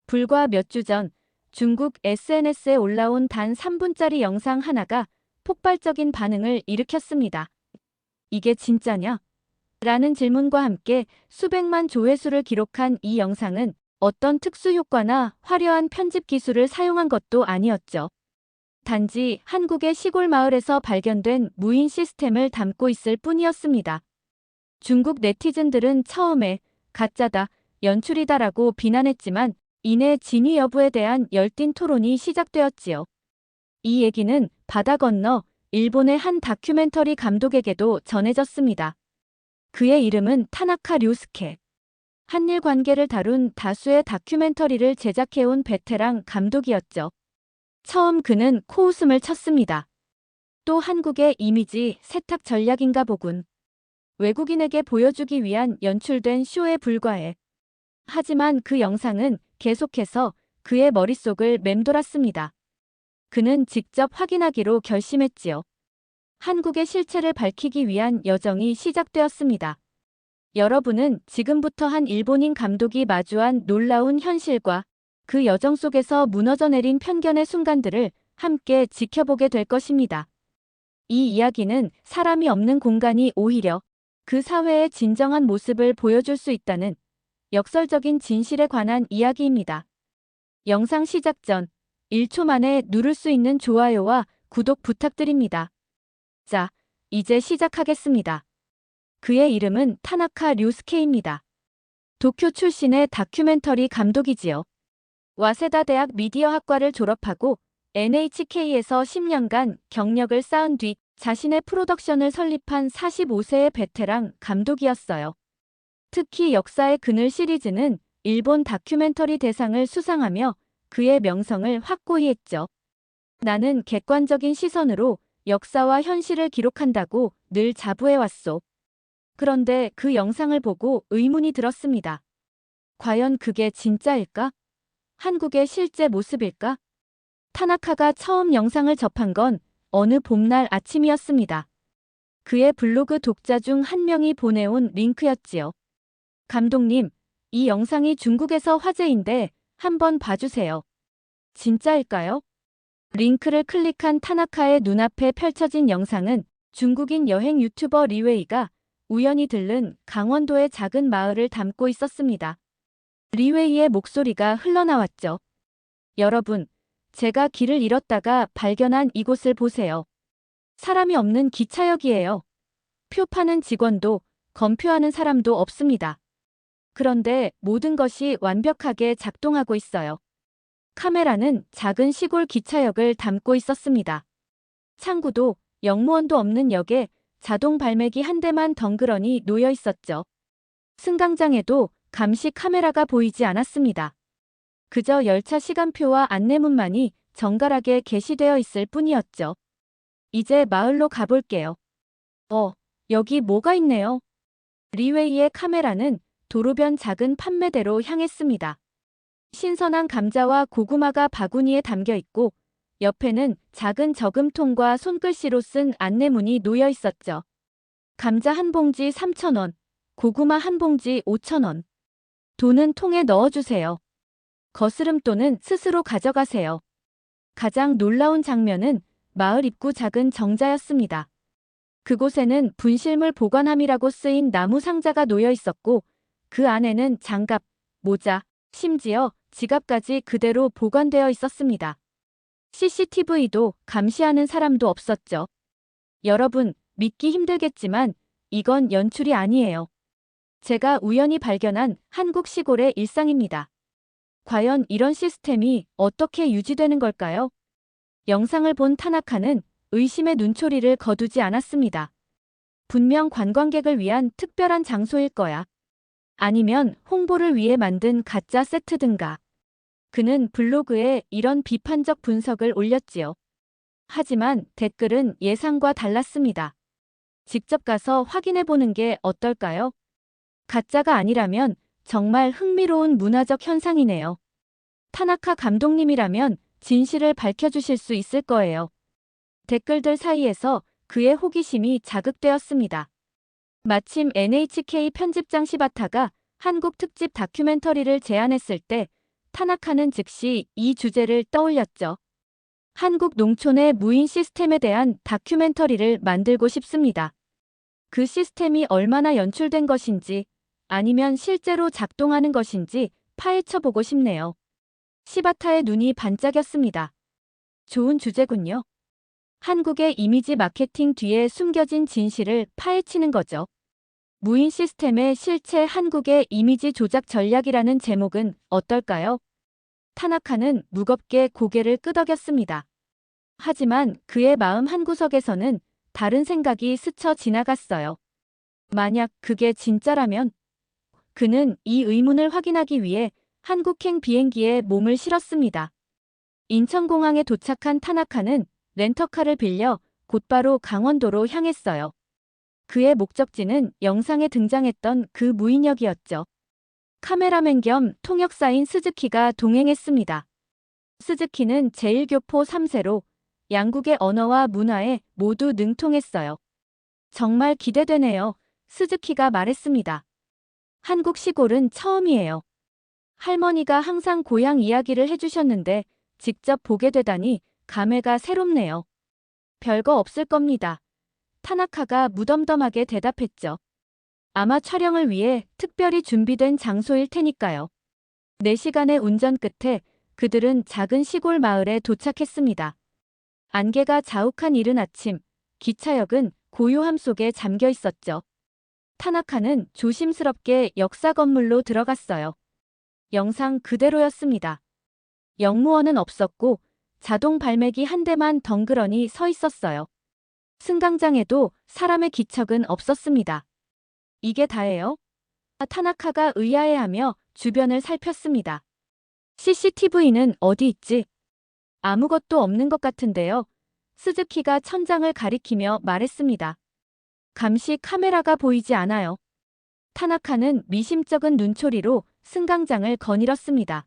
불과 몇 주 전 중국 SNS에 올라온 단 3분짜리 영상 하나가 폭발적인 반응을 일으켰습니다. 이게 진짜냐? 라는 질문과 함께 수백만 조회수를 기록한 이 영상은 어떤 특수 효과나 화려한 편집 기술을 사용한 것도 아니었죠. 단지 한국의 시골 마을에서 발견된 무인 시스템을 담고 있을 뿐이었습니다. 중국 네티즌들은 처음에 가짜다, 연출이다라고 비난했지만 이내 진위 여부에 대한 열띤 토론이 시작되었지요. 이 얘기는 바다 건너 일본의 한 다큐멘터리 감독에게도 전해졌습니다. 그의 이름은 타나카 류스케. 한일 관계를 다룬 다수의 다큐멘터리를 제작해온 베테랑 감독이었죠. 처음 그는 코웃음을 쳤습니다. 또 한국의 이미지 세탁 전략인가 보군. 외국인에게 보여주기 위한 연출된 쇼에 불과해. 하지만 그 영상은 계속해서 그의 머릿속을 맴돌았습니다. 그는 직접 확인하기로 결심했지요. 한국의 실체를 밝히기 위한 여정이 시작되었습니다. 여러분은 지금부터 한 일본인 감독이 마주한 놀라운 현실과 그 여정 속에서 무너져 내린 편견의 순간들을 함께 지켜보게 될 것입니다. 이 이야기는 사람이 없는 공간이 오히려 그 사회의 진정한 모습을 보여줄 수 있다는 역설적인 진실에 관한 이야기입니다. 영상 시작 전 1초 만에 누를 수 있는 좋아요와 구독 부탁드립니다. 자, 이제 시작하겠습니다. 그의 이름은 타나카 류스케입니다. 도쿄 출신의 다큐멘터리 감독이지요. 와세다 대학 미디어학과를 졸업하고 NHK에서 10년간 경력을 쌓은 뒤 자신의 프로덕션을 설립한 45세의 베테랑 감독이었어요. 특히 역사의 그늘 시리즈는 일본 다큐멘터리 대상을 수상하며 그의 명성을 확고히 했죠. 나는 객관적인 시선으로 역사와 현실을 기록한다고 늘 자부해왔소. 그런데 그 영상을 보고 의문이 들었습니다. 과연 그게 진짜일까? 한국의 실제 모습일까? 타나카가 처음 영상을 접한 건 어느 봄날 아침이었습니다. 그의 블로그 독자 중 한 명이 보내온 링크였지요. 감독님, 이 영상이 중국에서 화제인데 한번 봐주세요. 진짜일까요? 링크를 클릭한 타나카의 눈앞에 펼쳐진 영상은 중국인 여행 유튜버 리웨이가 우연히 들른 강원도의 작은 마을을 담고 있었습니다. 리웨이의 목소리가 흘러나왔죠. 여러분, 제가 길을 잃었다가 발견한 이곳을 보세요. 사람이 없는 기차역이에요. 표 파는 직원도 검표하는 사람도 없습니다. 그런데 모든 것이 완벽하게 작동하고 있어요. 카메라는 작은 시골 기차역을 담고 있었습니다. 창구도 역무원도 없는 역에 자동 발매기 한 대만 덩그러니 놓여 있었죠. 승강장에도 감시 카메라가 보이지 않았습니다. 그저 열차 시간표와 안내문만이 정갈하게 게시되어 있을 뿐이었죠. 이제 마을로 가볼게요. 여기 뭐가 있네요. 리웨이의 카메라는 도로변 작은 판매대로 향했습니다. 신선한 감자와 고구마가 바구니에 담겨 있고 옆에는 작은 저금통과 손글씨로 쓴 안내문이 놓여 있었죠. 감자 한 봉지 3,000원, 고구마 한 봉지 5,000원. 돈은 통에 넣어주세요. 거스름돈은 스스로 가져가세요. 가장 놀라운 장면은 마을 입구 작은 정자였습니다. 그곳에는 분실물 보관함이라고 쓰인 나무 상자가 놓여 있었고 그 안에는 장갑, 모자, 심지어 지갑까지 그대로 보관되어 있었습니다. CCTV도 감시하는 사람도 없었죠. 여러분, 믿기 힘들겠지만 이건 연출이 아니에요. 제가 우연히 발견한 한국 시골의 일상입니다. 과연 이런 시스템이 어떻게 유지되는 걸까요? 영상을 본 타나카는 의심의 눈초리를 거두지 않았습니다. 분명 관광객을 위한 특별한 장소일 거야. 아니면 홍보를 위해 만든 가짜 세트든가. 그는 블로그에 이런 비판적 분석을 올렸지요. 하지만 댓글은 예상과 달랐습니다. 직접 가서 확인해보는 게 어떨까요? 가짜가 아니라면 정말 흥미로운 문화적 현상이네요. 타나카 감독님이라면 진실을 밝혀주실 수 있을 거예요. 댓글들 사이에서 그의 호기심이 자극되었습니다. 마침 NHK 편집장 시바타가 한국 특집 다큐멘터리를 제안했을 때 타나카는 즉시 이 주제를 떠올렸죠. 한국 농촌의 무인 시스템에 대한 다큐멘터리를 만들고 싶습니다. 그 시스템이 얼마나 연출된 것인지 아니면 실제로 작동하는 것인지 파헤쳐 보고 싶네요. 시바타의 눈이 반짝였습니다. 좋은 주제군요. 한국의 이미지 마케팅 뒤에 숨겨진 진실을 파헤치는 거죠. 무인 시스템의 실체 한국의 이미지 조작 전략이라는 제목은 어떨까요? 타나카는 무겁게 고개를 끄덕였습니다. 하지만 그의 마음 한구석에서는 다른 생각이 스쳐 지나갔어요. 만약 그게 진짜라면 그는 이 의문을 확인하기 위해 한국행 비행기에 몸을 실었습니다. 인천공항에 도착한 타나카는 렌터카를 빌려 곧바로 강원도로 향했어요. 그의 목적지는 영상에 등장했던 그 무인역이었죠. 카메라맨 겸 통역사인 스즈키가 동행했습니다. 스즈키는 제1교포 3세로 양국의 언어와 문화에 모두 능통했어요. 정말 기대되네요. 스즈키가 말했습니다. 한국 시골은 처음이에요. 할머니가 항상 고향 이야기를 해주셨는데 직접 보게 되다니 감회가 새롭네요. 별거 없을 겁니다. 타나카가 무덤덤하게 대답했죠. 아마 촬영을 위해 특별히 준비된 장소일 테니까요. 4시간의 운전 끝에 그들은 작은 시골 마을에 도착했습니다. 안개가 자욱한 이른 아침, 기차역은 고요함 속에 잠겨 있었죠. 타나카는 조심스럽게 역사 건물로 들어갔어요. 영상 그대로였습니다. 역무원은 없었고 자동 발매기 한 대만 덩그러니 서 있었어요. 승강장에도 사람의 기척은 없었습니다. 이게 다예요? 타나카가 의아해하며 주변을 살폈습니다. CCTV는 어디 있지? 아무것도 없는 것 같은데요. 스즈키가 천장을 가리키며 말했습니다. 감시 카메라가 보이지 않아요. 타나카는 미심쩍은 눈초리로 승강장을 거닐었습니다.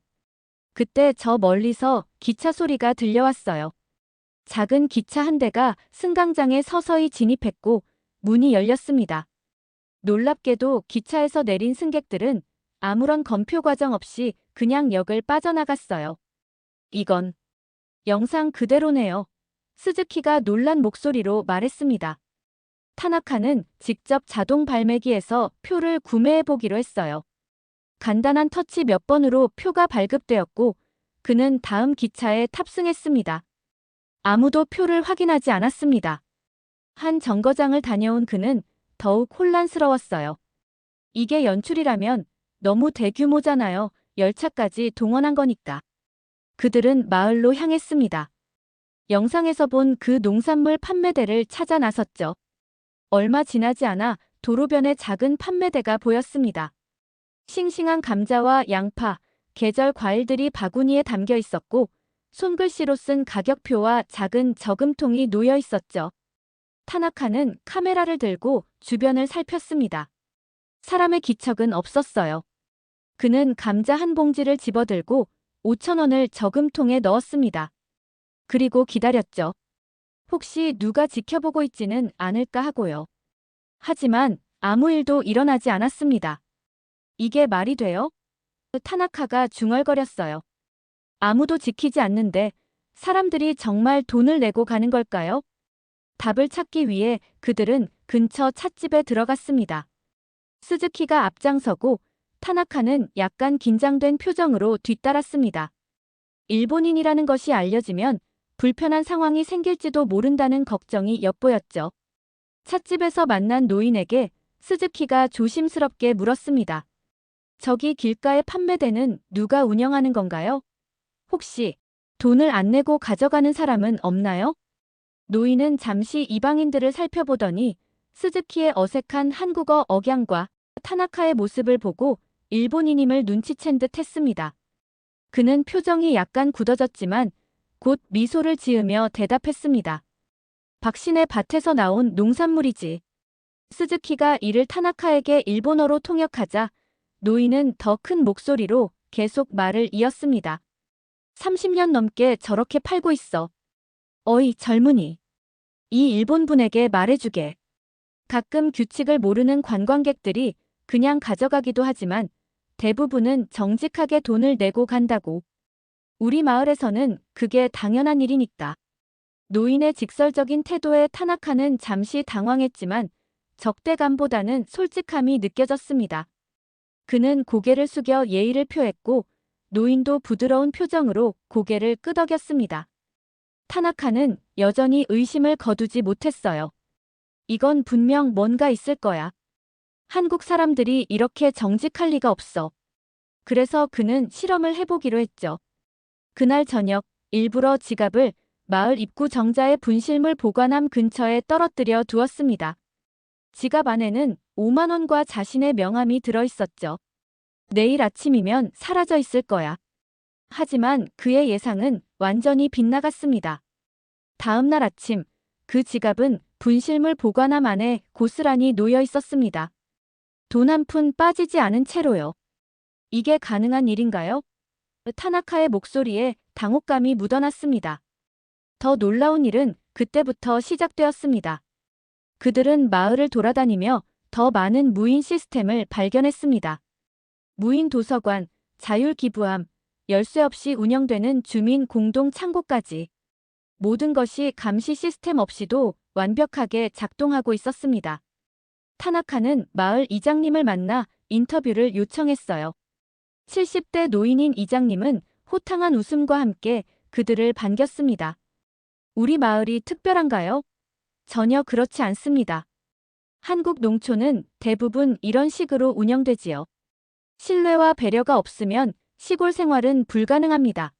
그때 저 멀리서 기차 소리가 들려왔어요. 작은 기차 한 대가 승강장에 서서히 진입했고 문이 열렸습니다. 놀랍게도 기차에서 내린 승객들은 아무런 검표 과정 없이 그냥 역을 빠져나갔어요. 이건 영상 그대로네요. 스즈키가 놀란 목소리로 말했습니다. 타나카는 직접 자동 발매기에서 표를 구매해보기로 했어요. 간단한 터치 몇 번으로 표가 발급되었고 그는 다음 기차에 탑승했습니다. 아무도 표를 확인하지 않았습니다. 한 정거장을 다녀온 그는 더욱 혼란스러웠어요. 이게 연출이라면 너무 대규모잖아요. 열차까지 동원한 거니까. 그들은 마을로 향했습니다. 영상에서 본 그 농산물 판매대를 찾아 나섰죠. 얼마 지나지 않아 도로변에 작은 판매대가 보였습니다. 싱싱한 감자와 양파, 계절 과일들이 바구니에 담겨 있었고 손글씨로 쓴 가격표와 작은 저금통이 놓여 있었죠. 타나카는 카메라를 들고 주변을 살폈습니다. 사람의 기척은 없었어요. 그는 감자 한 봉지를 집어들고 5,000원을 저금통에 넣었습니다. 그리고 기다렸죠. 혹시 누가 지켜보고 있지는 않을까 하고요. 하지만 아무 일도 일어나지 않았습니다. 이게 말이 돼요? 타나카가 중얼거렸어요. 아무도 지키지 않는데 사람들이 정말 돈을 내고 가는 걸까요? 답을 찾기 위해 그들은 근처 찻집에 들어갔습니다. 스즈키가 앞장서고 타나카는 약간 긴장된 표정으로 뒤따랐습니다. 일본인이라는 것이 알려지면 불편한 상황이 생길지도 모른다는 걱정이 엿보였죠. 찻집에서 만난 노인에게 스즈키가 조심스럽게 물었습니다. 저기 길가의 판매대는 누가 운영하는 건가요? 혹시 돈을 안 내고 가져가는 사람은 없나요? 노인은 잠시 이방인들을 살펴보더니 스즈키의 어색한 한국어 억양과 타나카의 모습을 보고 일본인임을 눈치챈 듯 했습니다. 그는 표정이 약간 굳어졌지만 곧 미소를 지으며 대답했습니다. 박신의 밭에서 나온 농산물이지. 스즈키가 이를 타나카에게 일본어로 통역하자 노인은 더 큰 목소리로 계속 말을 이었습니다. 30년 넘게 저렇게 팔고 있어. 어이 젊은이. 이 일본분에게 말해주게. 가끔 규칙을 모르는 관광객들이 그냥 가져가기도 하지만 대부분은 정직하게 돈을 내고 간다고. 우리 마을에서는 그게 당연한 일이니까. 노인의 직설적인 태도에 타나카는 잠시 당황했지만 적대감보다는 솔직함이 느껴졌습니다. 그는 고개를 숙여 예의를 표했고 노인도 부드러운 표정으로 고개를 끄덕였습니다. 타나카는 여전히 의심을 거두지 못했어요. 이건 분명 뭔가 있을 거야. 한국 사람들이 이렇게 정직할 리가 없어. 그래서 그는 실험을 해보기로 했죠. 그날 저녁 일부러 지갑을 마을 입구 정자의 분실물 보관함 근처에 떨어뜨려 두었습니다. 지갑 안에는 5만 원과 자신의 명함이 들어있었죠. 내일 아침이면 사라져 있을 거야. 하지만 그의 예상은 완전히 빗나갔습니다. 다음 날 아침 그 지갑은 분실물 보관함 안에 고스란히 놓여 있었습니다. 돈 한 푼 빠지지 않은 채로요. 이게 가능한 일인가요? 타나카의 목소리에 당혹감이 묻어났습니다. 더 놀라운 일은 그때부터 시작되었습니다. 그들은 마을을 돌아다니며 더 많은 무인 시스템을 발견했습니다. 무인 도서관, 자율기부함, 열쇠 없이 운영되는 주민 공동 창고까지. 모든 것이 감시 시스템 없이도 완벽하게 작동하고 있었습니다. 타나카는 마을 이장님을 만나 인터뷰를 요청했어요. 70대 노인인 이장님은 호탕한 웃음과 함께 그들을 반겼습니다. 우리 마을이 특별한가요? 전혀 그렇지 않습니다. 한국 농촌은 대부분 이런 식으로 운영되지요. 신뢰와 배려가 없으면 시골 생활은 불가능합니다.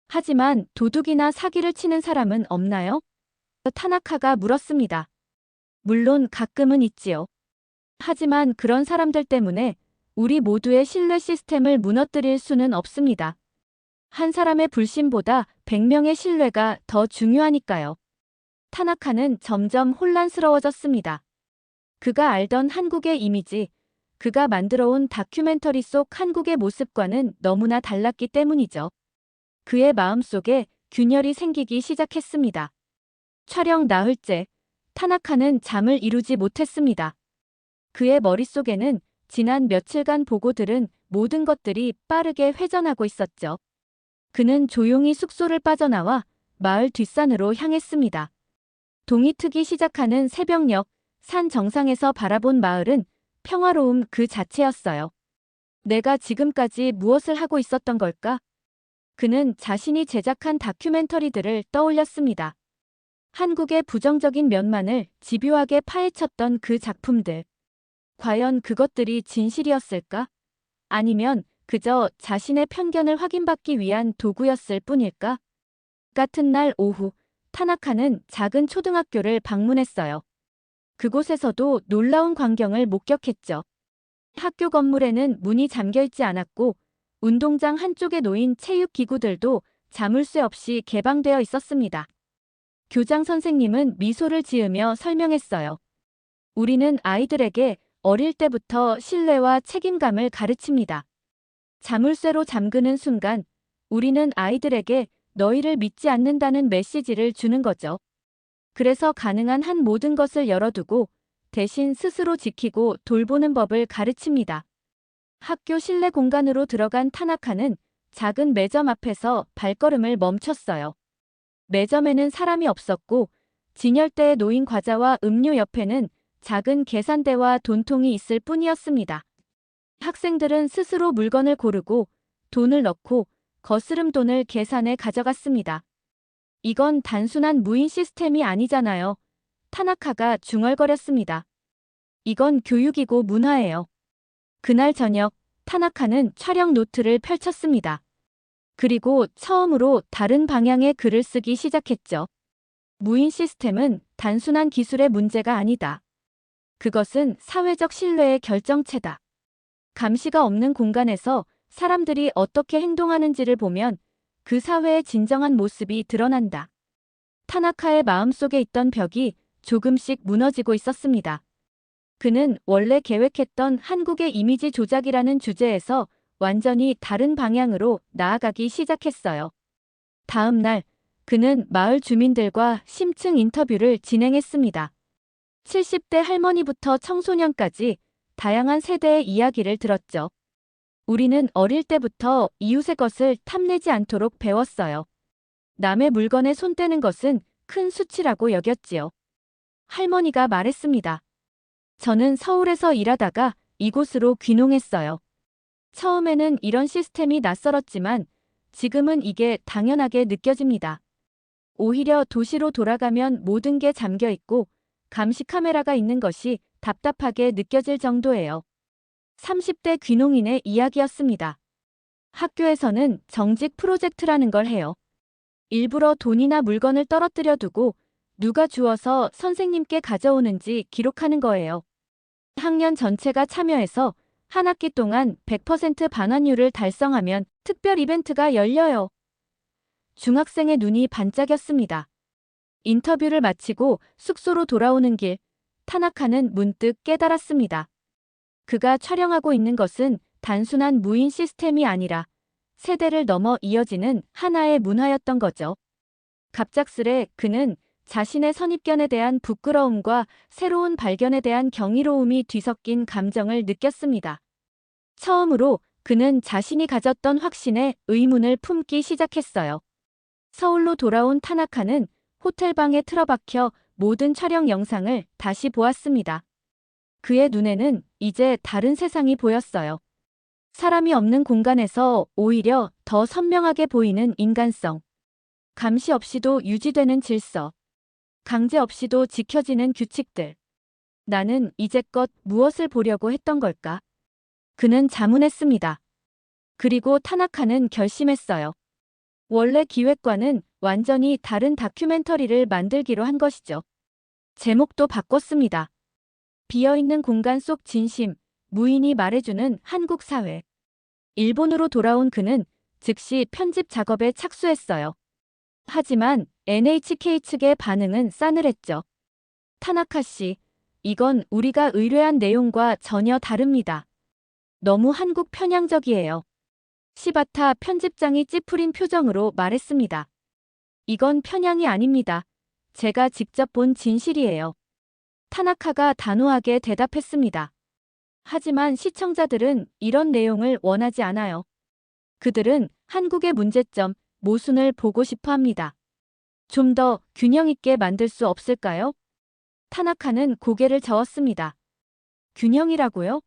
하지만 도둑이나 사기를 치는 사람은 없나요? 타나카가 물었습니다. 물론 가끔은 있지요. 하지만 그런 사람들 때문에 우리 모두의 신뢰 시스템을 무너뜨릴 수는 없습니다. 한 사람의 불신보다 100명의 신뢰가 더 중요하니까요. 타나카는 점점 혼란스러워졌습니다. 그가 알던 한국의 이미지, 그가 만들어온 다큐멘터리 속 한국의 모습과는 너무나 달랐기 때문이죠. 그의 마음속에 균열이 생기기 시작했습니다. 촬영 나흘째, 타나카는 잠을 이루지 못했습니다. 그의 머릿속에는 지난 며칠간 보고 들은 모든 것들이 빠르게 회전하고 있었죠. 그는 조용히 숙소를 빠져나와 마을 뒷산으로 향했습니다. 동이 트기 시작하는 새벽녘, 산 정상에서 바라본 마을은 평화로움 그 자체였어요. 내가 지금까지 무엇을 하고 있었던 걸까? 그는 자신이 제작한 다큐멘터리들을 떠올렸습니다. 한국의 부정적인 면만을 집요하게 파헤쳤던 그 작품들. 과연 그것들이 진실이었을까? 아니면 그저 자신의 편견을 확인받기 위한 도구였을 뿐일까? 같은 날 오후, 타나카는 작은 초등학교를 방문했어요. 그곳에서도 놀라운 광경을 목격했죠. 학교 건물에는 문이 잠겨있지 않았고 운동장 한쪽에 놓인 체육기구들도 자물쇠 없이 개방되어 있었습니다. 교장 선생님은 미소를 지으며 설명했어요. 우리는 아이들에게 어릴 때부터 신뢰와 책임감을 가르칩니다. 자물쇠로 잠그는 순간 우리는 아이들에게 너희를 믿지 않는다는 메시지를 주는 거죠. 그래서 가능한 한 모든 것을 열어두고 대신 스스로 지키고 돌보는 법을 가르칩니다. 학교 실내 공간으로 들어간 타나카는 작은 매점 앞에서 발걸음을 멈췄어요. 매점에는 사람이 없었고 진열대에 놓인 과자와 음료 옆에는 작은 계산대와 돈통이 있을 뿐이었습니다. 학생들은 스스로 물건을 고르고 돈을 넣고 거스름 돈을 계산해 가져갔습니다. 이건 단순한 무인 시스템이 아니잖아요. 타나카가 중얼거렸습니다. 이건 교육이고 문화예요. 그날 저녁, 타나카는 촬영 노트를 펼쳤습니다. 그리고 처음으로 다른 방향의 글을 쓰기 시작했죠. 무인 시스템은 단순한 기술의 문제가 아니다. 그것은 사회적 신뢰의 결정체다. 감시가 없는 공간에서 사람들이 어떻게 행동하는지를 보면 그 사회의 진정한 모습이 드러난다. 타나카의 마음속에 있던 벽이 조금씩 무너지고 있었습니다. 그는 원래 계획했던 한국의 이미지 조작이라는 주제에서 완전히 다른 방향으로 나아가기 시작했어요. 다음 날, 그는 마을 주민들과 심층 인터뷰를 진행했습니다. 70대 할머니부터 청소년까지 다양한 세대의 이야기를 들었죠. 우리는 어릴 때부터 이웃의 것을 탐내지 않도록 배웠어요. 남의 물건에 손 떼는 것은 큰 수치라고 여겼지요. 할머니가 말했습니다. 저는 서울에서 일하다가 이곳으로 귀농했어요. 처음에는 이런 시스템이 낯설었지만 지금은 이게 당연하게 느껴집니다. 오히려 도시로 돌아가면 모든 게 잠겨 있고 감시 카메라가 있는 것이 답답하게 느껴질 정도예요. 30대 귀농인의 이야기였습니다. 학교에서는 정직 프로젝트라는 걸 해요. 일부러 돈이나 물건을 떨어뜨려 두고 누가 주워서 선생님께 가져오는지 기록하는 거예요. 학년 전체가 참여해서 한 학기 동안 100% 반환율을 달성하면 특별 이벤트가 열려요. 중학생의 눈이 반짝였습니다. 인터뷰를 마치고 숙소로 돌아오는 길, 타나카는 문득 깨달았습니다. 그가 촬영하고 있는 것은 단순한 무인 시스템이 아니라 세대를 넘어 이어지는 하나의 문화였던 거죠. 갑작스레 그는 자신의 선입견에 대한 부끄러움과 새로운 발견에 대한 경이로움이 뒤섞인 감정을 느꼈습니다. 처음으로 그는 자신이 가졌던 확신에 의문을 품기 시작했어요. 서울로 돌아온 타나카는 호텔방에 틀어박혀 모든 촬영 영상을 다시 보았습니다. 그의 눈에는 이제 다른 세상이 보였어요. 사람이 없는 공간에서 오히려 더 선명하게 보이는 인간성. 감시 없이도 유지되는 질서. 강제 없이도 지켜지는 규칙들. 나는 이제껏 무엇을 보려고 했던 걸까? 그는 자문했습니다. 그리고 타나카는 결심했어요. 원래 기획과는 완전히 다른 다큐멘터리를 만들기로 한 것이죠. 제목도 바꿨습니다. 비어있는 공간 속 진심, 무인이 말해주는 한국 사회. 일본으로 돌아온 그는 즉시 편집 작업에 착수했어요. 하지만 NHK 측의 반응은 싸늘했죠. 타나카 씨, 이건 우리가 의뢰한 내용과 전혀 다릅니다. 너무 한국 편향적이에요. 시바타 편집장이 찌푸린 표정으로 말했습니다. 이건 편향이 아닙니다. 제가 직접 본 진실이에요. 타나카가 단호하게 대답했습니다. 하지만 시청자들은 이런 내용을 원하지 않아요. 그들은 한국의 문제점, 모순을 보고 싶어 합니다. 좀 더 균형 있게 만들 수 없을까요? 타나카는 고개를 저었습니다. 균형이라고요?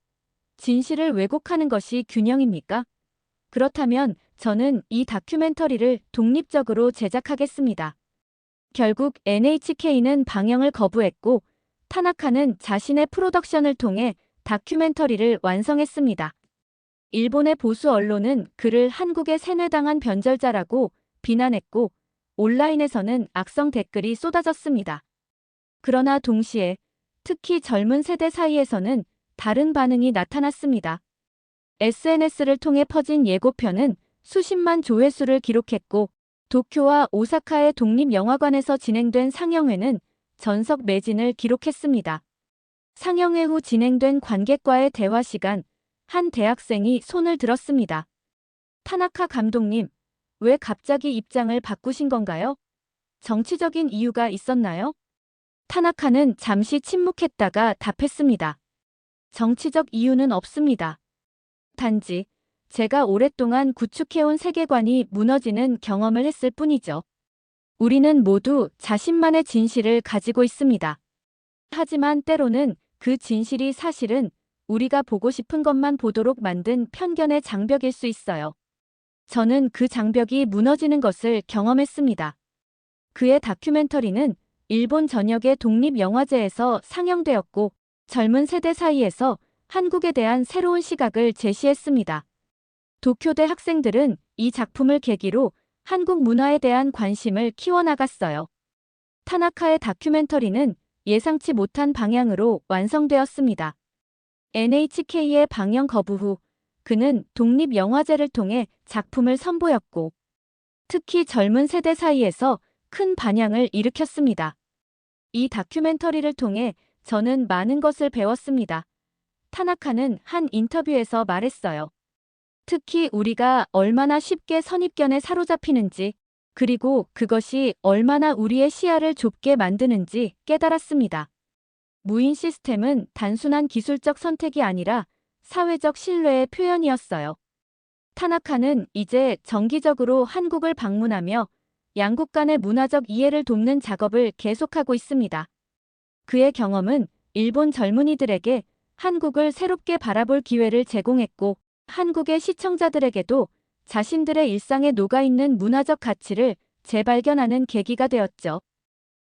진실을 왜곡하는 것이 균형입니까? 그렇다면 저는 이 다큐멘터리를 독립적으로 제작하겠습니다. 결국 NHK는 방영을 거부했고 타나카는 자신의 프로덕션을 통해 다큐멘터리를 완성했습니다. 일본의 보수 언론은 그를 한국의 세뇌당한 변절자라고 비난했고 온라인에서는 악성 댓글이 쏟아졌습니다. 그러나 동시에 특히 젊은 세대 사이에서는 다른 반응이 나타났습니다. SNS를 통해 퍼진 예고편은 수십만 조회수를 기록했고 도쿄와 오사카의 독립영화관에서 진행된 상영회는 전석 매진을 기록했습니다. 상영회 후 진행된 관객과의 대화 시간, 한 대학생이 손을 들었습니다. 타나카 감독님, 왜 갑자기 입장을 바꾸신 건가요? 정치적인 이유가 있었나요? 타나카는 잠시 침묵했다가 답했습니다. 정치적 이유는 없습니다. 단지 제가 오랫동안 구축해온 세계관이 무너지는 경험을 했을 뿐이죠. 우리는 모두 자신만의 진실을 가지고 있습니다. 하지만 때로는 그 진실이 사실은 우리가 보고 싶은 것만 보도록 만든 편견의 장벽일 수 있어요. 저는 그 장벽이 무너지는 것을 경험했습니다. 그의 다큐멘터리는 일본 전역의 독립영화제에서 상영되었고 젊은 세대 사이에서 한국에 대한 새로운 시각을 제시했습니다. 도쿄대 학생들은 이 작품을 계기로 한국 문화에 대한 관심을 키워나갔어요. 타나카의 다큐멘터리는 예상치 못한 방향으로 완성되었습니다. NHK의 방영 거부 후 그는 독립영화제를 통해 작품을 선보였고 특히 젊은 세대 사이에서 큰 반향을 일으켰습니다. 이 다큐멘터리를 통해 저는 많은 것을 배웠습니다. 타나카는 한 인터뷰에서 말했어요. 특히 우리가 얼마나 쉽게 선입견에 사로잡히는지, 그리고 그것이 얼마나 우리의 시야를 좁게 만드는지 깨달았습니다. 무인 시스템은 단순한 기술적 선택이 아니라 사회적 신뢰의 표현이었어요. 타나카는 이제 정기적으로 한국을 방문하며 양국 간의 문화적 이해를 돕는 작업을 계속하고 있습니다. 그의 경험은 일본 젊은이들에게 한국을 새롭게 바라볼 기회를 제공했고, 한국의 시청자들에게도 자신들의 일상에 녹아있는 문화적 가치를 재발견하는 계기가 되었죠.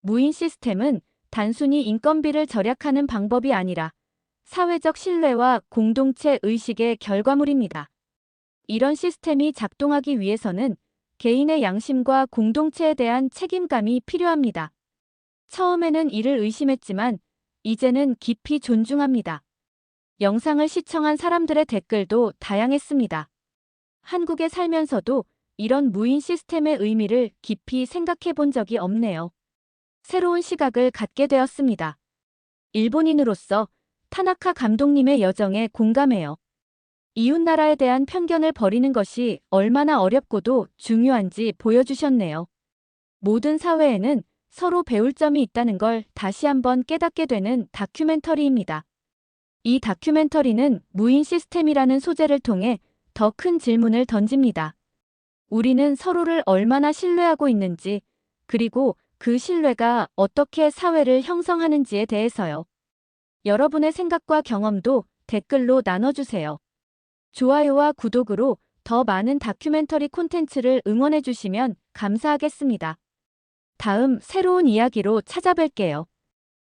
무인 시스템은 단순히 인건비를 절약하는 방법이 아니라 사회적 신뢰와 공동체 의식의 결과물입니다. 이런 시스템이 작동하기 위해서는 개인의 양심과 공동체에 대한 책임감이 필요합니다. 처음에는 이를 의심했지만 이제는 깊이 존중합니다. 영상을 시청한 사람들의 댓글도 다양했습니다. 한국에 살면서도 이런 무인 시스템의 의미를 깊이 생각해 본 적이 없네요. 새로운 시각을 갖게 되었습니다. 일본인으로서 타나카 감독님의 여정에 공감해요. 이웃나라에 대한 편견을 버리는 것이 얼마나 어렵고도 중요한지 보여주셨네요. 모든 사회에는 서로 배울 점이 있다는 걸 다시 한번 깨닫게 되는 다큐멘터리입니다. 이 다큐멘터리는 무인 시스템이라는 소재를 통해 더 큰 질문을 던집니다. 우리는 서로를 얼마나 신뢰하고 있는지, 그리고 그 신뢰가 어떻게 사회를 형성하는지에 대해서요. 여러분의 생각과 경험도 댓글로 나눠주세요. 좋아요와 구독으로 더 많은 다큐멘터리 콘텐츠를 응원해주시면 감사하겠습니다. 다음 새로운 이야기로 찾아뵐게요.